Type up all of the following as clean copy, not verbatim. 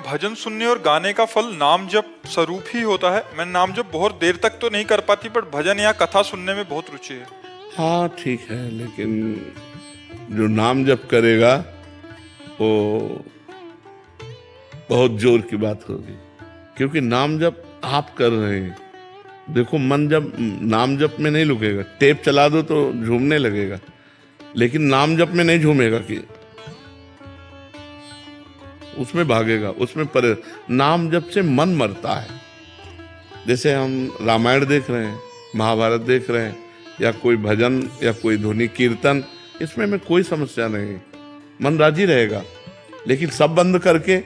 भजन सुनने और गाने का फल नाम जप स्वरूप ही होता है? मैं नाम जप बहुत देर तक तो नहीं कर पाती, पर भजन या कथा सुनने में बहुत रुचि है। हाँ ठीक है, लेकिन जो नाम जप करेगा वो बहुत जोर की बात होगी, क्योंकि नाम जप आप कर रहे हैं। देखो, मन जब नाम जप में नहीं रुकेगा, टेप चला दो तो झूमने लगेगा, लेकिन नाम जप में नहीं झूमेगा, कि उसमें भागेगा, उसमें पर नाम जप से मन मरता है। जैसे हम रामायण देख रहे हैं, महाभारत देख रहे हैं, या कोई भजन या कोई ध्वनि कीर्तन, इसमें में कोई समस्या नहीं, मन राजी रहेगा। लेकिन सब बंद करके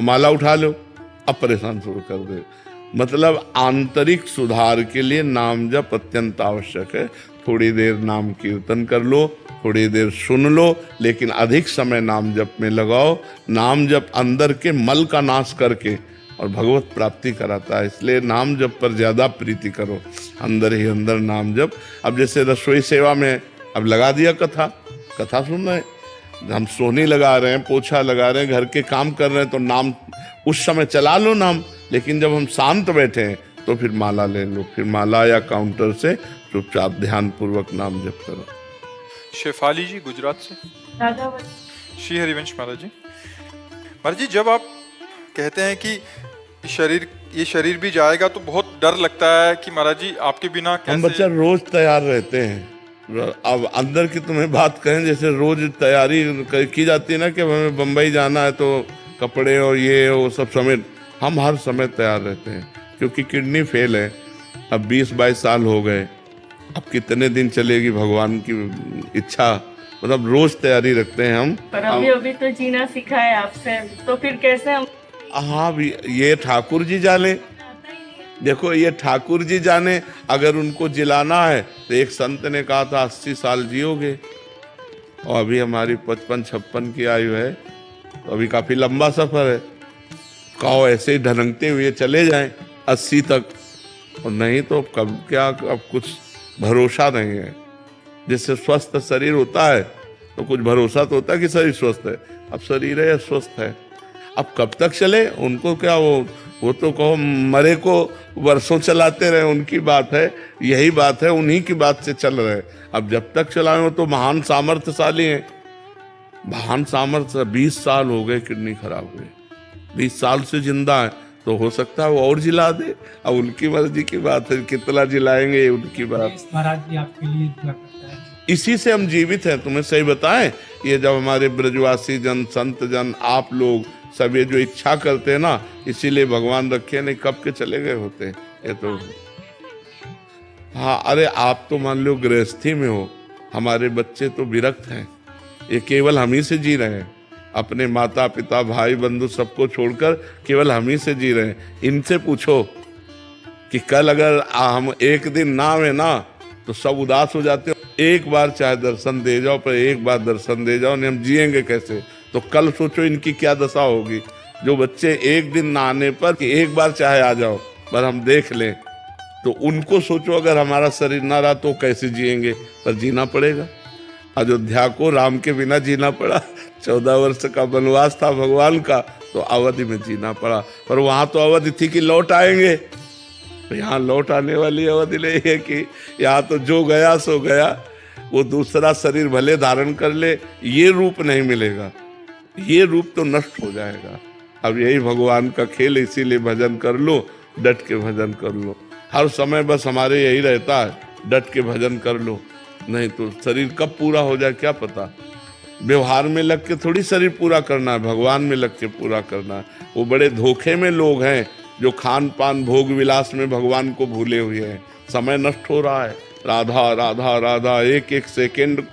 माला उठा लो, अब परेशान शुरू कर दे। मतलब आंतरिक सुधार के लिए नाम जप अत्यंत आवश्यक है। थोड़ी देर नाम कीर्तन कर लो, थोड़ी देर सुन लो, लेकिन अधिक समय नाम जप में लगाओ। नाम जप अंदर के मल का नाश करके और भगवत प्राप्ति कराता है, इसलिए नाम जप पर ज्यादा प्रीति करो, अंदर ही अंदर नाम जप। अब जैसे रसोई सेवा में अब लगा दिया कथा सुन रहे हैं, हम सोनी लगा रहे हैं, पोछा लगा रहे हैं, घर के काम कर रहे हैं, तो नाम उस समय चला लो नाम। लेकिन जब हम शांत बैठे हैं तो फिर माला ले लो, फिर माला या काउंटर से चुपचाप ध्यान पूर्वक नाम जप करो। शेफाली जी गुजरात से। श्री हरिवंश महाराज जी। महाराज जी, जब आप कहते हैं कि ये शरीर भी जाएगा तो बहुत डर लगता है कि महाराज जी आपके बिना कैसे। हम बच्चा रोज तैयार रहते हैं। अब अंदर की तुम्हें बात कहें, जैसे रोज तैयारी की जाती है ना कि हमें बम्बई जाना है तो कपड़े और ये वो सब समेत, हम हर समय तैयार रहते हैं, क्योंकि किडनी फेल है। अब 20-22 साल हो गए, अब कितने दिन चलेगी भगवान की इच्छा, मतलब रोज तैयारी रखते हैं हम। पर अभी तो जीना सीखा है आपसे, तो फिर कैसे हम। हाँ भी, ये ठाकुर जी जाने, देखो ये ठाकुर जी जाने। अगर उनको जिलाना है तो एक संत ने कहा था 80 साल जियोगे, और अभी हमारी 55-56 की आयु है, तो अभी काफी लंबा सफर है। कहो ऐसे ही ढलंगते हुए चले जाएं 80 तक, और नहीं तो कब क्या, अब कुछ भरोसा नहीं है। जैसे स्वस्थ शरीर होता है तो कुछ भरोसा तो होता है कि शरीर स्वस्थ है, अब शरीर है स्वस्थ है, अब कब तक चले उनको क्या, वो तो कहो मरे को वर्षों चलाते रहे, उनकी बात है, यही बात है, उन्हीं की बात से चल रहे। अब जब तक चलाए हो तो महान सामर्थ्यशाली हैं, महान सामर्थ्य। 20 साल हो गए किडनी खराब हुए, 20 साल से जिंदा है, तो हो सकता है वो और जिला दे। अब उनकी मर्जी की बात है, कितना जिलाएंगे उनकी बात। महाराज जी आपके लिए दुआ करता है। इसी से हम जीवित हैं। तुम्हें सही बताएं, ये जब हमारे ब्रजवासी जन, संत जन, आप लोग सब ये जो इच्छा करते हैं ना, इसीलिए भगवान रखे, नहीं कब के चले गए होते ये तो। हाँ, अरे आप तो मान लो गृहस्थी में हो, हमारे बच्चे तो विरक्त हैं, ये केवल हम ही से जी रहे हैं, अपने माता पिता भाई बंधु सबको छोड़कर केवल हम ही से जी रहे हैं। इनसे पूछो कि कल अगर हम एक दिन ना आवे ना तो सब उदास हो जाते हो। एक बार चाहे दर्शन दे जाओ, पर एक बार दर्शन दे जाओ, नहीं हम जिएंगे कैसे। तो कल सोचो इनकी क्या दशा होगी, जो बच्चे एक दिन ना आने पर कि एक बार चाहे आ जाओ पर हम देख लें, तो उनको सोचो अगर हमारा शरीर ना रहा तो कैसे जिएंगे। पर जीना पड़ेगा। अयोध्या को राम के बिना जीना पड़ा, 14 वर्ष का वनवास था भगवान का, तो अवधि में जीना पड़ा। पर वहां तो अवधि थी कि लौट आएंगे, तो यहाँ लौट आने वाली अवधि नहीं है कि यहाँ तो जो गया सो गया। वो दूसरा शरीर भले धारण कर ले, ये रूप नहीं मिलेगा, ये रूप तो नष्ट हो जाएगा। अब यही भगवान का खेल, इसीलिए भजन कर लो, डट के भजन कर लो। हर समय बस हमारे यही रहता है, डट के भजन कर लो, नहीं तो शरीर कब पूरा हो जाए क्या पता। व्यवहार में लग के थोड़ी शरीर पूरा करना है, भगवान में लग के पूरा करना है। वो बड़े धोखे में लोग हैं जो खान पान भोग विलास में भगवान को भूले हुए हैं। समय नष्ट हो रहा है। राधा राधा राधा, एक एक सेकेंड